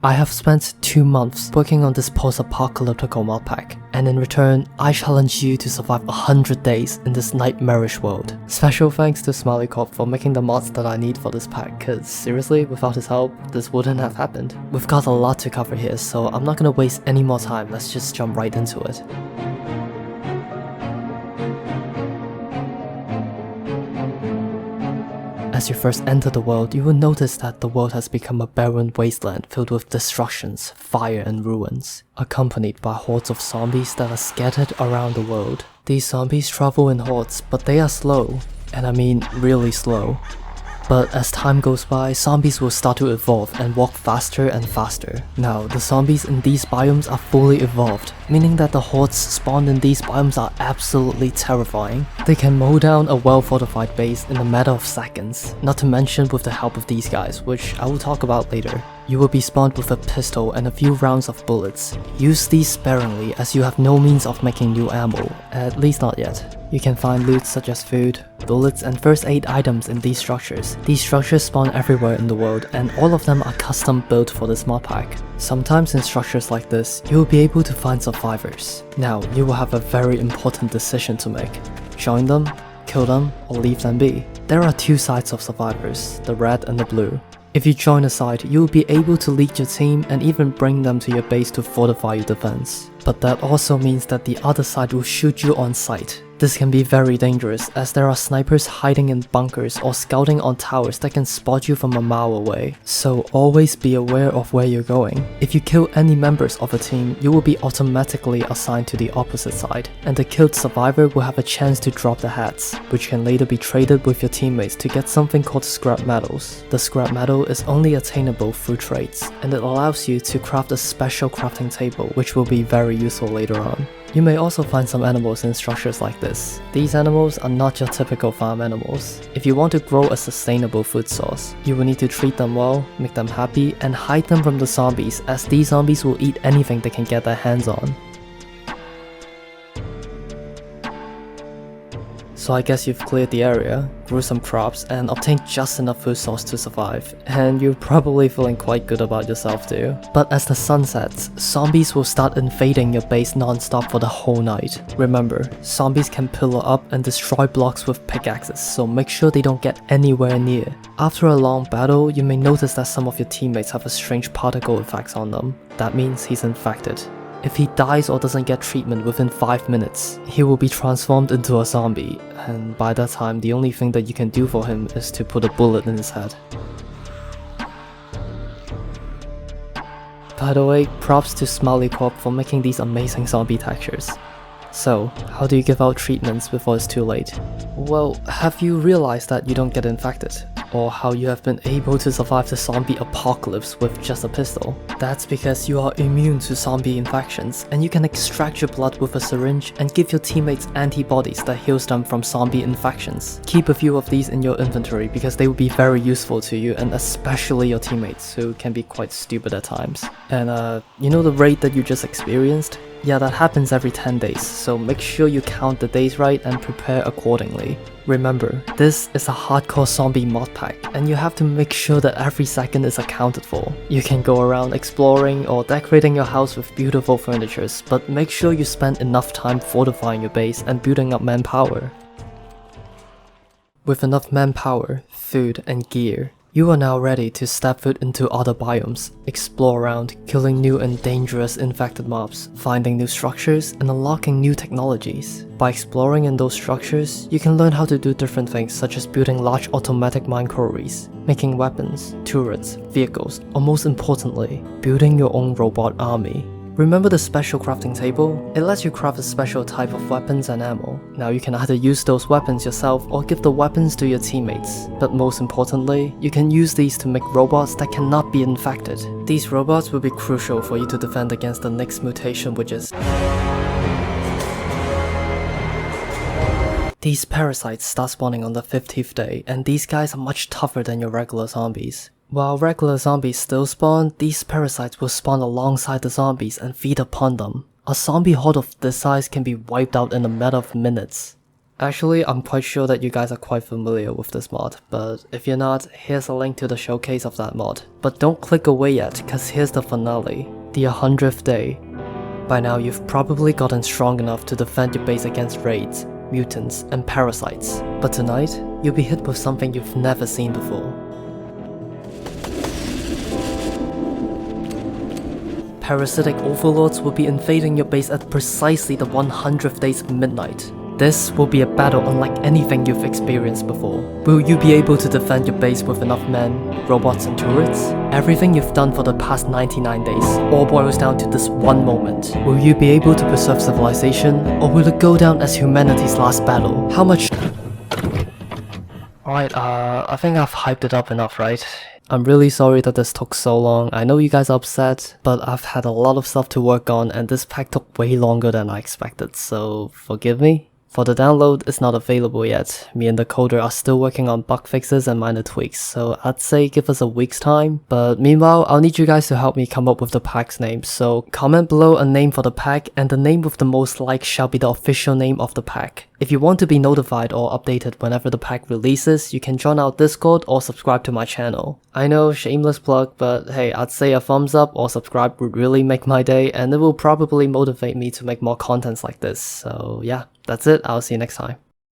I have spent 2 months working on this post-apocalyptic modpack, and in return, I challenge you to survive 100 days in this nightmarish world. Special thanks to SmileyCorp for making the mods that I need for this pack, cause seriously, without his help, this wouldn't have happened. We've got a lot to cover here, so I'm not gonna waste any more time, let's just jump right into it. As you first enter the world, you will notice that the world has become a barren wasteland filled with destructions, fire and ruins, accompanied by hordes of zombies that are scattered around the world. These zombies travel in hordes, but they are slow, and I mean really slow. But as time goes by, zombies will start to evolve and walk faster and faster. Now, the zombies in these biomes are fully evolved, meaning that the hordes spawned in these biomes are absolutely terrifying. They can mow down a well-fortified base in a matter of seconds, not to mention with the help of these guys, which I will talk about later. You will be spawned with a pistol and a few rounds of bullets. Use these sparingly as you have no means of making new ammo, at least not yet. You can find loot such as food, bullets and first aid items in these structures. These structures spawn everywhere in the world and all of them are custom built for this mod pack. Sometimes in structures like this, you will be able to find survivors. Now, you will have a very important decision to make. Join them, kill them, or leave them be. There are two sides of survivors, the red and the blue. If you join a side, you will be able to lead your team and even bring them to your base to fortify your defense. But that also means that the other side will shoot you on sight. This can be very dangerous as there are snipers hiding in bunkers or scouting on towers that can spot you from a mile away. So always be aware of where you're going. If you kill any members of a team, you will be automatically assigned to the opposite side, and the killed survivor will have a chance to drop the hats, which can later be traded with your teammates to get something called scrap metals. The scrap metal is only attainable through trades, and it allows you to craft a special crafting table which will be very useful later on. You may also find some animals in structures like this. These animals are not your typical farm animals. If you want to grow a sustainable food source, you will need to treat them well, make them happy, and hide them from the zombies, as these zombies will eat anything they can get their hands on. So I guess you've cleared the area, grew some crops, and obtained just enough food source to survive, and you're probably feeling quite good about yourself too. But as the sun sets, zombies will start invading your base non-stop for the whole night. Remember, zombies can pillar up and destroy blocks with pickaxes, so make sure they don't get anywhere near. After a long battle, you may notice that some of your teammates have a strange particle effects on them. That means he's infected. If he dies or doesn't get treatment within 5 minutes, he will be transformed into a zombie, and by that time the only thing that you can do for him is to put a bullet in his head. By the way, props to SmileyCorp for making these amazing zombie textures. So, how do you give out treatments before it's too late? Well, have you realized that you don't get infected? Or how you have been able to survive the zombie apocalypse with just a pistol? That's because you are immune to zombie infections, and you can extract your blood with a syringe and give your teammates antibodies that heals them from zombie infections. Keep a few of these in your inventory because they will be very useful to you, and especially your teammates, who can be quite stupid at times. And you know the raid that you just experienced? Yeah, that happens every 10 days, so make sure you count the days right and prepare accordingly. Remember, this is a hardcore zombie mod pack, and you have to make sure that every second is accounted for. You can go around exploring or decorating your house with beautiful furnitures, but make sure you spend enough time fortifying your base and building up manpower. With enough manpower, food and gear, you are now ready to step foot into other biomes, explore around, killing new and dangerous infected mobs, finding new structures, and unlocking new technologies. By exploring in those structures, you can learn how to do different things such as building large automatic mine quarries, making weapons, turrets, vehicles, or most importantly, building your own robot army. Remember the special crafting table? It lets you craft a special type of weapons and ammo. Now you can either use those weapons yourself or give the weapons to your teammates. But most importantly, you can use these to make robots that cannot be infected. These robots will be crucial for you to defend against the next mutation, which is... These parasites start spawning on the 50th day, and these guys are much tougher than your regular zombies. While regular zombies still spawn, these parasites will spawn alongside the zombies and feed upon them. A zombie horde of this size can be wiped out in a matter of minutes. Actually, I'm quite sure that you guys are quite familiar with this mod, but if you're not, here's a link to the showcase of that mod. But don't click away yet, cause here's the finale, the 100th day. By now you've probably gotten strong enough to defend your base against raids, mutants, and parasites. But tonight, you'll be hit with something you've never seen before. Parasitic overlords will be invading your base at precisely the 100th day's midnight. This will be a battle unlike anything you've experienced before. Will you be able to defend your base with enough men, robots, and turrets? Everything you've done for the past 99 days all boils down to this one moment. Will you be able to preserve civilization, or will it go down as humanity's last battle? How much... Alright, I think I've hyped it up enough, right? I'm really sorry that this took so long. I know you guys are upset, but I've had a lot of stuff to work on and this pack took way longer than I expected, so forgive me. For the download, it's not available yet. Me and the coder are still working on bug fixes and minor tweaks, so I'd say give us a week's time. But meanwhile, I'll need you guys to help me come up with the pack's name, so comment below a name for the pack, and the name with the most likes shall be the official name of the pack. If you want to be notified or updated whenever the pack releases, you can join our Discord or subscribe to my channel. I know, shameless plug, but hey, I'd say a thumbs up or subscribe would really make my day, and it will probably motivate me to make more contents like this, so yeah. That's it, I'll see you next time.